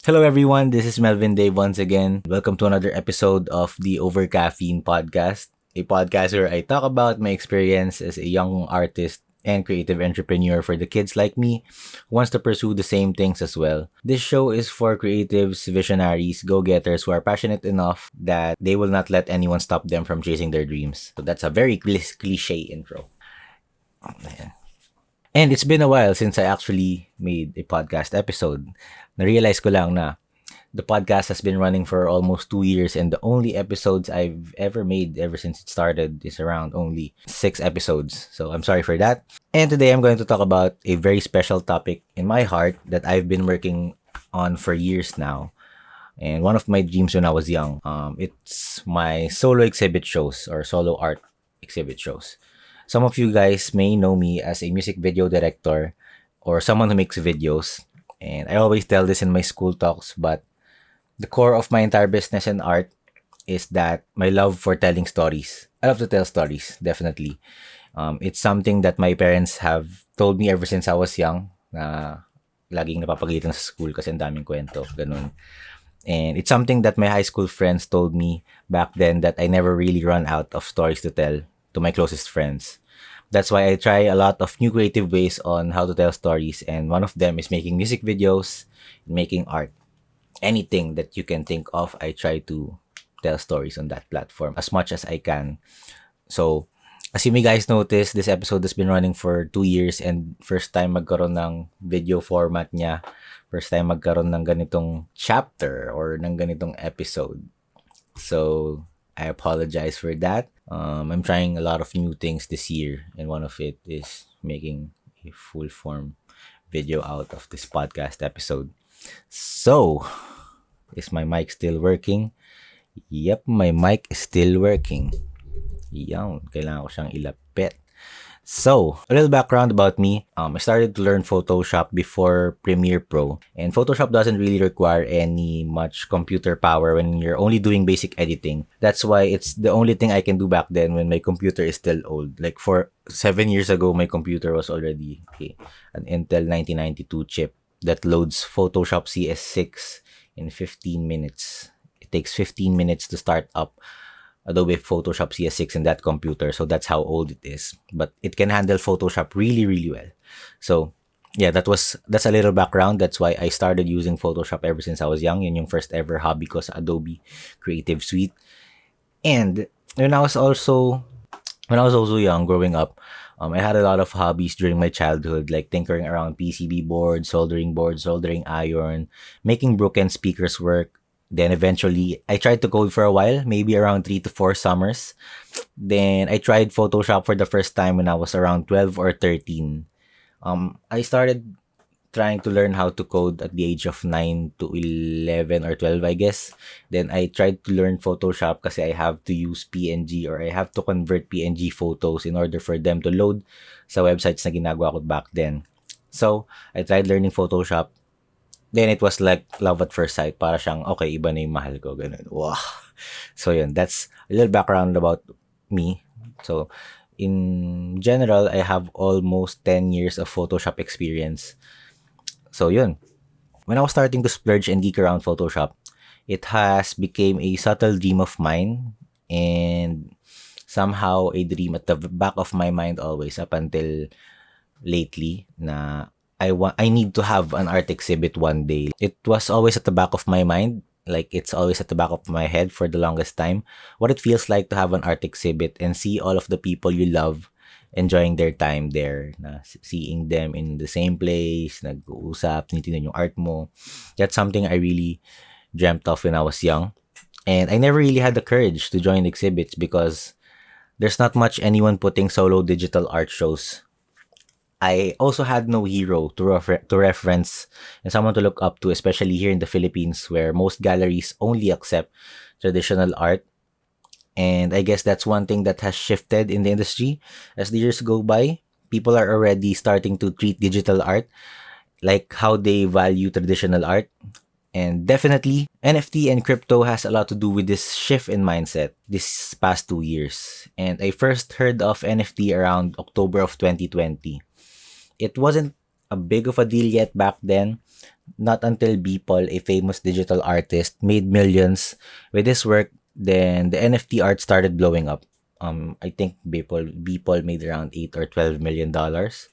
Hello everyone, this is Melvin Dave once again. Welcome to another episode of the Over Caffeine podcast, a podcast where I talk about my experience as a young artist and creative entrepreneur for the kids like me who wants to pursue the same things as well. This show is for creatives, visionaries, go-getters who are passionate enough that they will not let anyone stop them from chasing their dreams. So that's a very cliche intro. Oh, man. And it's been a while since I actually made a podcast episode. Na-realize ko lang na the podcast has been running for almost 2 years and the only episodes I've ever made ever since it started is around only 6 episodes. So I'm sorry for that. And today I'm going to talk about a very special topic in my heart that I've been working on for years now. And one of my dreams when I was young, it's my solo exhibit shows or solo art exhibit shows. Some of you guys may know me as a music video director or someone who makes videos. And I always tell this in my school talks, but the core of my entire business and art is that my love for telling stories. I love to tell stories, definitely. It's something that my parents have told me ever since I was young na laging napapagalitan sa school kasi ang daming kwento, ganun. And it's something that my high school friends told me back then that I never really run out of stories to tell to my closest friends. That's why I try a lot of new creative ways on how to tell stories, and one of them is making music videos, making art. Anything that you can think of, I try to tell stories on that platform as much as I can. So, as you may guys notice, this episode has been running for 2 years and first time magkaroon ng video format niya. First time magkaroon ng ganitong chapter or ng ganitong episode. So, I apologize for that. I'm trying a lot of new things this year, and one of it is making a full form video out of this podcast episode. So, is my mic still working? Yep, my mic is still working. Yan, kailangan ko siyang ilapit. So, a little background about me. I started to learn Photoshop before Premiere Pro. And Photoshop doesn't really require any much computer power when you're only doing basic editing. That's why it's the only thing I can do back then when my computer is still old. Like for 7 years ago, my computer was already an Intel 9092 chip that loads Photoshop CS6 in 15 minutes. It takes 15 minutes to start up Adobe Photoshop CS6 in that computer, so that's how old it is. But it can handle Photoshop really, really well. So, yeah, that's a little background. That's why I started using Photoshop ever since I was young. Yun yung first ever hobby ko sa Adobe Creative Suite. And when I was also young, growing up, I had a lot of hobbies during my childhood, like tinkering around PCB boards, soldering iron, making broken speakers work. Then eventually, I tried to code for a while, maybe around 3 to 4 summers. Then I tried Photoshop for the first time when I was around 12 or 13. I started trying to learn how to code at the age of 9 to 11 or 12, I guess. Then I tried to learn Photoshop kasi I have to use PNG or I have to convert PNG photos in order for them to load sa websites na ginagawa ko back then. So, I tried learning Photoshop. Then it was like love at first sight. Para siyang, okay, iba na yung mahal ko. Ganun. Wow. So yun, that's a little background about me. So, in general, I have almost 10 years of Photoshop experience. So yun. When I was starting to splurge and geek around Photoshop, it has became a subtle dream of mine and somehow a dream at the back of my mind always up until lately na I need to have an art exhibit one day. It was always at the back of my mind, like it's always at the back of my head for the longest time. What it feels like to have an art exhibit and see all of the people you love enjoying their time there, na seeing them in the same place, nag-uusap, tinitingnan yung art mo. That's something I really dreamt of when I was young. And I never really had the courage to join exhibits because there's not much anyone putting solo digital art shows. I also had no hero to reference and someone to look up to, especially here in the Philippines where most galleries only accept traditional art. And I guess that's one thing that has shifted in the industry as the years go by. People are already starting to treat digital art like how they value traditional art. And definitely, NFT and crypto has a lot to do with this shift in mindset this past 2 years. And I first heard of NFT around October of 2020. It wasn't a big of a deal yet back then. Not until Beeple, a famous digital artist, made millions with his work, then the NFT art started blowing up. I think Beeple made around $8 or $12 million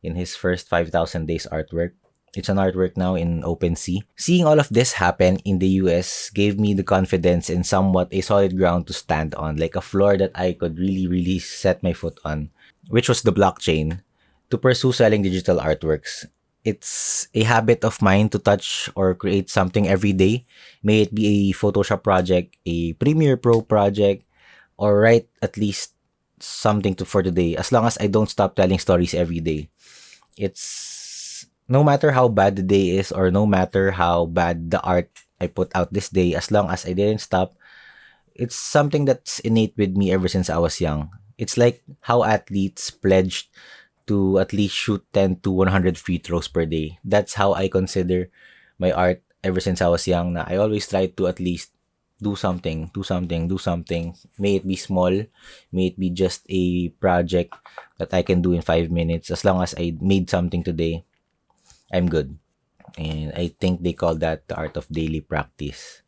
in his first 5,000 days artwork. It's an artwork now in OpenSea. Seeing all of this happen in the US gave me the confidence and somewhat a solid ground to stand on, like a floor that I could really, really set my foot on, which was the blockchain, to pursue selling digital artworks. It's a habit of mine to touch or create something every day. May it be a Photoshop project, a Premiere Pro project, or write at least something for today. As long as I don't stop telling stories every day. It's no matter how bad the day is or no matter how bad the art I put out this day, as long as I didn't stop, it's something that's innate with me ever since I was young. It's like how athletes pledged to at least shoot 10 to 100 free throws per day. That's how I consider my art ever since I was young. Na I always try to at least do something, do something, do something. May it be small, may it be just a project that I can do in 5 minutes. As long as I made something today, I'm good. And I think they call that the art of daily practice,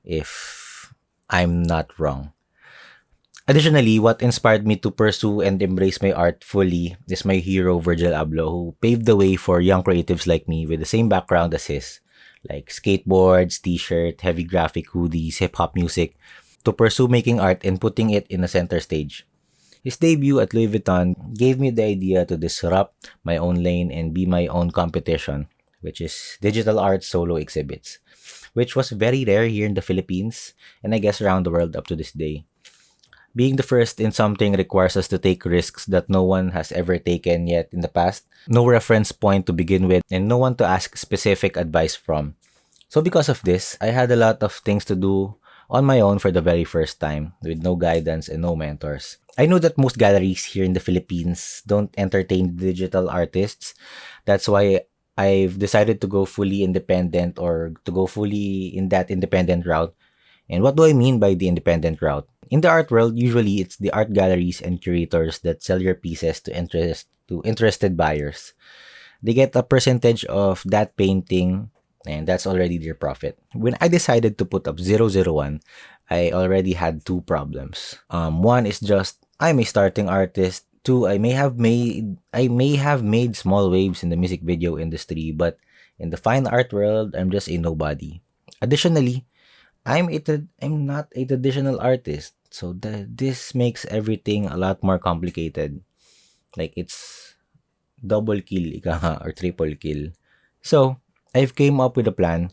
if I'm not wrong. Additionally, what inspired me to pursue and embrace my art fully is my hero Virgil Abloh, who paved the way for young creatives like me with the same background as his, like skateboards, t-shirt, heavy graphic hoodies, hip-hop music, to pursue making art and putting it in a center stage. His debut at Louis Vuitton gave me the idea to disrupt my own lane and be my own competition, which is digital art solo exhibits, which was very rare here in the Philippines and I guess around the world up to this day. Being the first in something requires us to take risks that no one has ever taken yet in the past, no reference point to begin with, and no one to ask specific advice from. So because of this, I had a lot of things to do on my own for the very first time, with no guidance and no mentors. I know that most galleries here in the Philippines don't entertain digital artists. That's why I've decided to go fully independent, or to go fully in that independent route. And what do I mean by the independent route? In the art world, usually it's the art galleries and curators that sell your pieces to interested buyers. They get a percentage of that painting, and that's already their profit. When I decided to put up 001, I already had two problems. One is just I'm a starting artist. Two, I may have made small waves in the music video industry, but in the fine art world, I'm just a nobody. Additionally, I'm not a traditional artist, so this makes everything a lot more complicated. Like it's double kill ika nga, or triple kill. So I've came up with a plan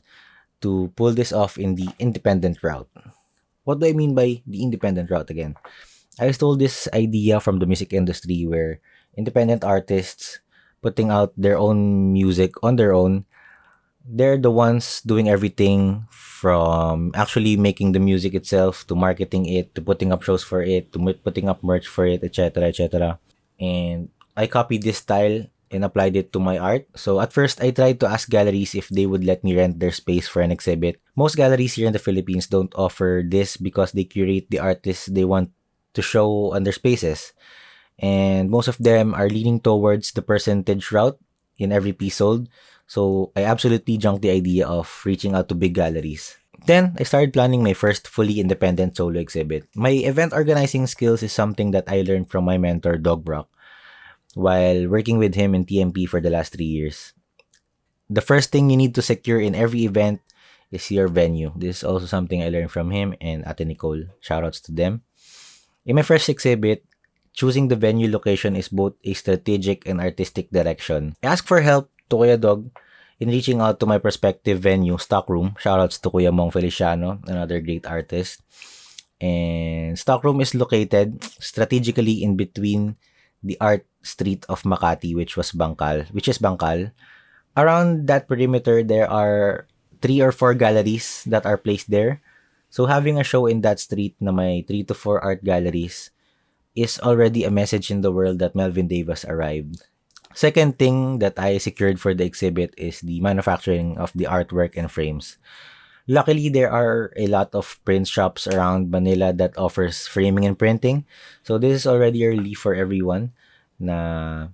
to pull this off in the independent route. What do I mean by the independent route again? I stole this idea from the music industry where independent artists putting out their own music on their own, they're the ones doing everything from actually making the music itself to marketing it to putting up shows for it to putting up merch for it, etc., etc. And I copied this style and applied it to my art. So at first, I tried to ask galleries if they would let me rent their space for an exhibit. Most galleries here in the Philippines don't offer this because they curate the artists they want to show on their spaces. And most of them are leaning towards the percentage route in every piece sold. So I absolutely junked the idea of reaching out to big galleries. Then I started planning my first fully independent solo exhibit. My event organizing skills is something that I learned from my mentor Dog Brock while working with him in TMP for the last 3 years. The first thing you need to secure in every event is your venue. This is also something I learned from him and Ate Nicole. Shoutouts to them. In my first exhibit, choosing the venue location is both a strategic and artistic direction. I asked for help to Kuya Dog in reaching out to my prospective venue, Stockroom. Shoutouts to Kuya Mong Feliciano, another great artist. And Stockroom is located strategically in between the art street of Makati, which is Bangkal. Around that perimeter, there are 3 or 4 galleries that are placed there. So having a show in that street na may 3 to 4 art galleries is already a message in the world that Melvin Davis arrived. Second thing that I secured for the exhibit is the manufacturing of the artwork and frames. Luckily, there are a lot of print shops around Manila that offers framing and printing. So this is already a relief for everyone na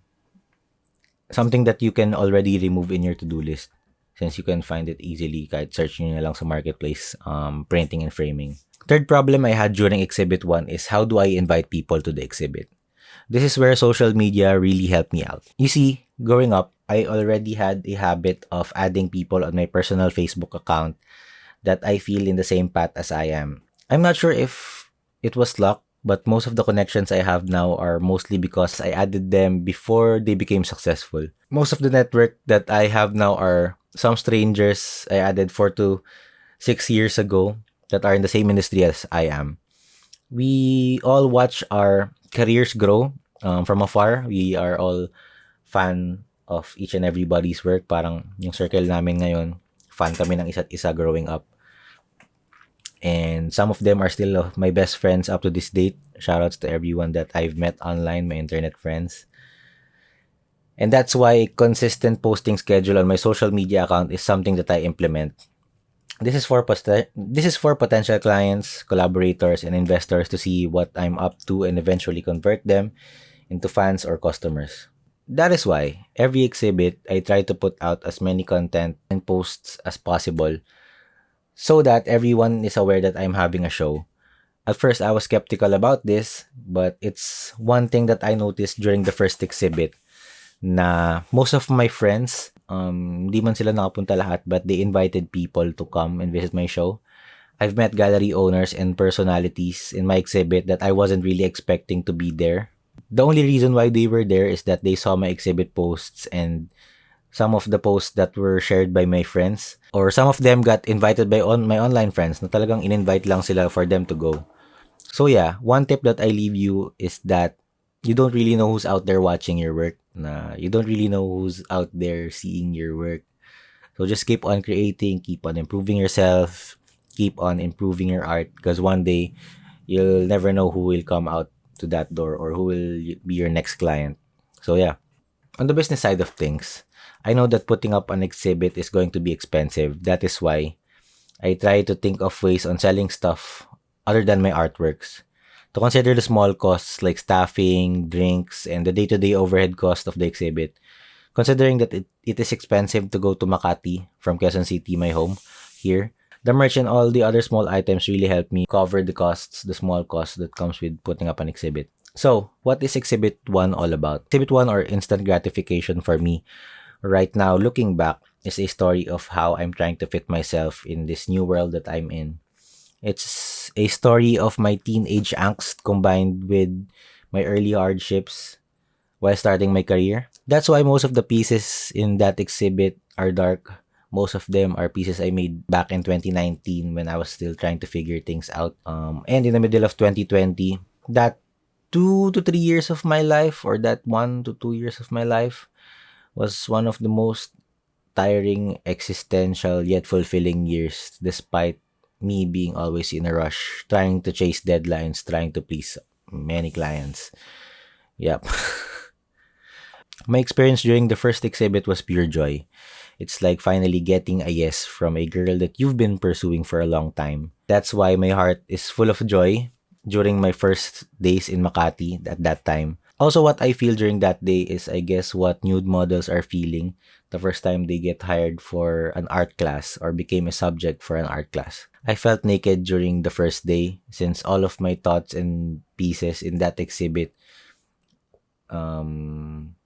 something that you can already remove in your to-do list. since you can find it easily kahit search nyo na lang sa marketplace, printing and framing. Third problem I had during Exhibit 1 is how do I invite people to the exhibit? This is where social media really helped me out. You see, growing up, I already had a habit of adding people on my personal Facebook account that I feel in the same path as I am. I'm not sure if it was luck, but most of the connections I have now are mostly because I added them before they became successful. Most of the network that I have now are some strangers I added 4 to 6 years ago that are in the same industry as I am. We all watch our careers grow from afar. We are all fan of each and everybody's work. Parang yung circle namin ngayon, fan kami ng isa't isa growing up. And some of them are still my best friends up to this date. Shoutouts to everyone that I've met online, my internet friends. And that's why consistent posting schedule on my social media account is something that I implement. This is for potential clients, collaborators, and investors to see what I'm up to and eventually convert them into fans or customers. That is why every exhibit I try to put out as many content and posts as possible so that everyone is aware that I'm having a show. At first, I was skeptical about this, but it's one thing that I noticed during the first exhibit na most of my friends, hindi man sila nakapunta lahat, but they invited people to come and visit my show. I've met gallery owners and personalities in my exhibit that I wasn't really expecting to be there. The only reason why they were there is that they saw my exhibit posts and some of the posts that were shared by my friends, or some of them got invited by my online friends na talagang in-invite lang sila for them to go. So yeah, one tip that I leave you is that you don't really know who's out there watching your work. You don't really know who's out there seeing your work. So just keep on creating, keep on improving yourself, keep on improving your art, because one day you'll never know who will come out to that door or who will be your next client. So yeah, on the business side of things, I know that putting up an exhibit is going to be expensive. That is why I try to think of ways on selling stuff other than my artworks. To consider the small costs like staffing, drinks, and the day-to-day overhead cost of the exhibit. Considering that it is expensive to go to Makati from Quezon City, my home, here, the merch and all the other small items really help me cover the costs, the small costs that comes with putting up an exhibit. So, what is Exhibit 1 all about? Exhibit 1, or instant gratification for me, right now, looking back, is a story of how I'm trying to fit myself in this new world that I'm in. It's a story of my teenage angst combined with my early hardships while starting my career. That's why most of the pieces in that exhibit are dark. Most of them are pieces I made back in 2019 when I was still trying to figure things out. And in the middle of 2020, that 2 to 3 years of my life, or that 1 to 2 years of my life, was one of the most tiring, existential, yet fulfilling years, despite me being always in a rush, trying to chase deadlines, trying to please many clients. Yep. My experience during the first exhibit was pure joy. It's like finally getting a yes from a girl that you've been pursuing for a long time. That's why my heart is full of joy during my first days in Makati at that time. Also, what I feel during that day is, I guess, what nude models are feeling the first time they get hired for an art class or became a subject for an art class. I felt naked during the first day since all of my thoughts and pieces in that exhibit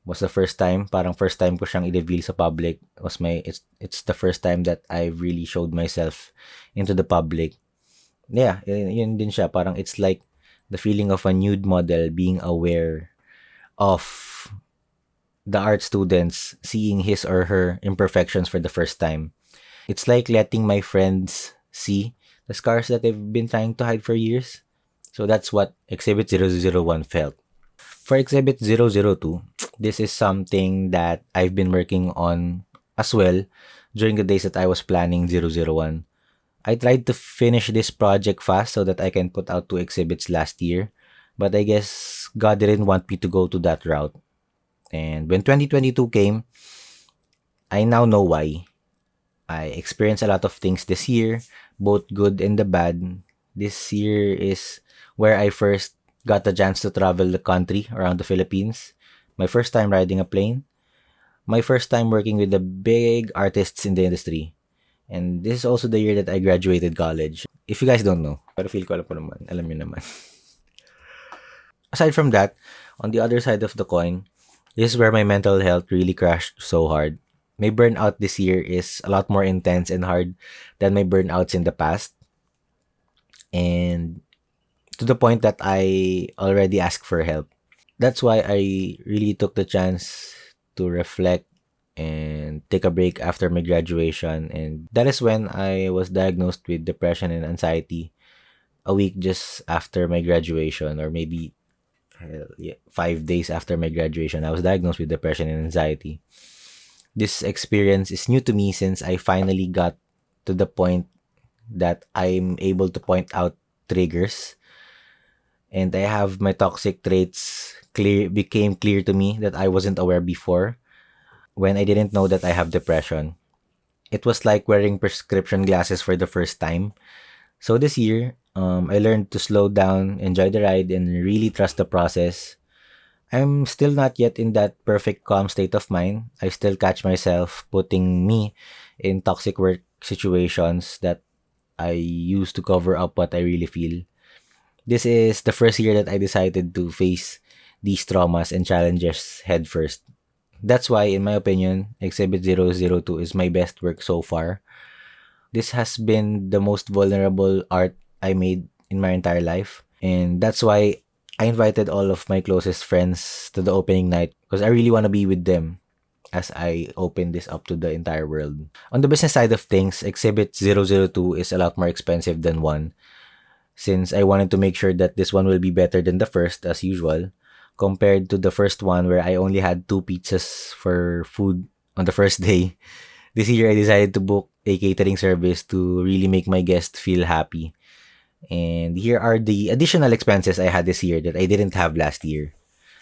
was the first time, parang first time ko siyang i-reveal sa public. It's the first time that I really showed myself into the public. Yeah, yun din siya. Parang it's like the feeling of a nude model being aware of the art students seeing his or her imperfections for the first time. It's like letting my friends see the scars that they've been trying to hide for years. So that's what Exhibit 001 felt. For Exhibit 002, this is something that I've been working on as well during the days that I was planning 001. I tried to finish this project fast so that I can put out 2 exhibits last year, but I guess God didn't want me to go to that route. And when 2022 came, I now know why. I experienced a lot of things this year, both good and the bad. This year is where I first got the chance to travel the country around the Philippines. My first time riding a plane. My first time working with the big artists in the industry. And this is also the year that I graduated college. If you guys don't know, pero feel ko alam po naman, alam niyo naman. Aside from that, on the other side of the coin, this is where my mental health really crashed so hard. My burnout this year is a lot more intense and hard than my burnouts in the past. And to the point that I already asked for help. That's why I really took the chance to reflect and take a break after my graduation. And that is when I was diagnosed with depression and anxiety a week just after my graduation, or maybe 5 days after my graduation. I was diagnosed with depression and anxiety. This experience is new to me since I finally got to the point that I'm able to point out triggers, and I have my toxic traits became clear to me that I wasn't aware before when I didn't know that I have depression. It was like wearing prescription glasses for the first time. So this year, I learned to slow down, enjoy the ride, and really trust the process. I'm still not yet in that perfect calm state of mind. I still catch myself putting me in toxic work situations that I use to cover up what I really feel. This is the first year that I decided to face these traumas and challenges head first. That's why, in my opinion, Exhibit 002 is my best work so far. This has been the most vulnerable art I made in my entire life. And that's why I invited all of my closest friends to the opening night because I really want to be with them as I open this up to the entire world. On the business side of things, Exhibit 002 is a lot more expensive than one, since I wanted to make sure that this one will be better than the first as usual, compared to the first one where I only had 2 pizzas for food on the first day. This year, I decided to book a catering service to really make my guests feel happy. And here are the additional expenses I had this year that I didn't have last year.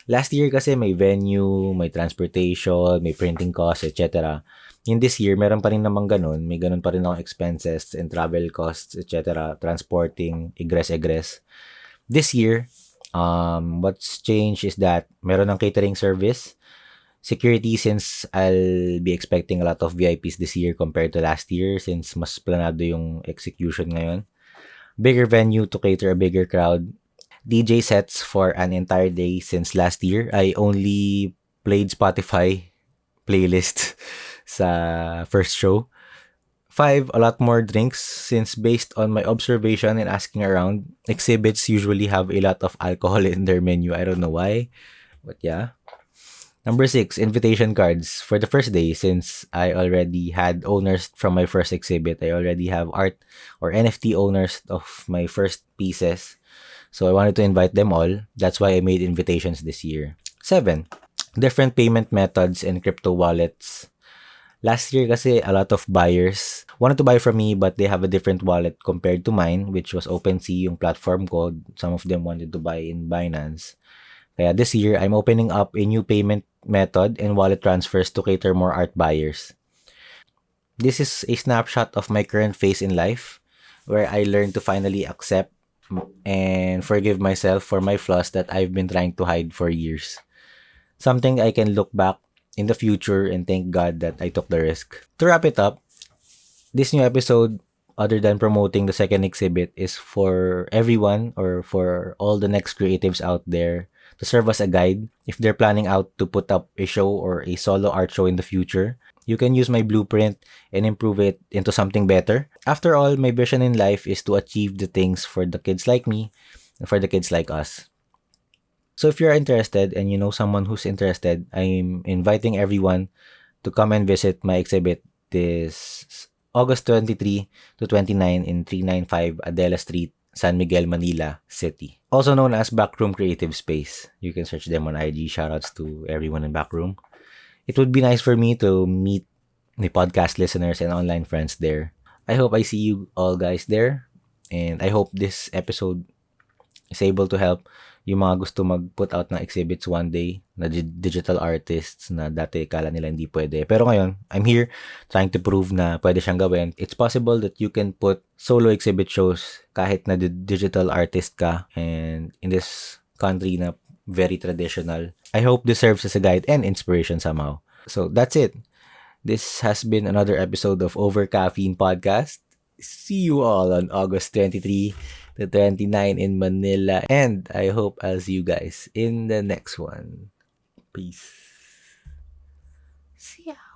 Last year kasi may venue, may transportation, may printing costs, etc. In this year, meron pa rin namang ganun. May ganun pa rin akong expenses and travel costs, etc. Transporting, egress. This year, what's changed is that meron ng catering service. Security, since I'll be expecting a lot of VIPs this year compared to last year since mas planado yung execution ngayon. Bigger venue to cater a bigger crowd. DJ sets for an entire day since last year. I only played Spotify playlist sa first show. 5, a lot more drinks since based on my observation and asking around, exhibits usually have a lot of alcohol in their menu. I don't know why, but yeah. Number 6, invitation cards. For the first day, since I already had owners from my first exhibit, I already have art or NFT owners of my first pieces. So I wanted to invite them all. That's why I made invitations this year. 7, different payment methods and crypto wallets. Last year kasi a lot of buyers wanted to buy from me but they have a different wallet compared to mine, which was OpenSea, yung platform ko. Some of them wanted to buy in Binance. Kaya this year, I'm opening up a new payment method and wallet transfers to cater more art buyers. This is a snapshot of my current phase in life where I learned to finally accept and forgive myself for my flaws that I've been trying to hide for years. Something I can look back in the future and thank God that I took the risk. To wrap it up, this new episode, other than promoting the second exhibit, is for everyone or for all the next creatives out there to serve as a guide if they're planning out to put up a show or a solo art show in the future. You can use my blueprint and improve it into something better. After all, my vision in life is to achieve the things for the kids like me and for the kids like us. So if you're interested and you know someone who's interested, I'm inviting everyone to come and visit my exhibit this August 23 to 29 in 395 Adela Street, San Miguel, Manila City. Also known as Backroom Creative Space. You can search them on IG. Shoutouts to everyone in Backroom. It would be nice for me to meet the podcast listeners and online friends there. I hope I see you all guys there. And I hope this episode is able to help yung mga gusto mag-put out ng exhibits one day na digital artists na dati kala nila hindi pwede. Pero ngayon, I'm here trying to prove na pwede siyang gawin. It's possible that you can put solo exhibit shows kahit na digital artist ka, and in this country na very traditional. I hope this serves as a guide and inspiration somehow. So that's it. This has been another episode of Over Caffeine Podcast. See you all on August 23 to 29 in Manila. And I hope I'll see you guys in the next one. Peace. See ya.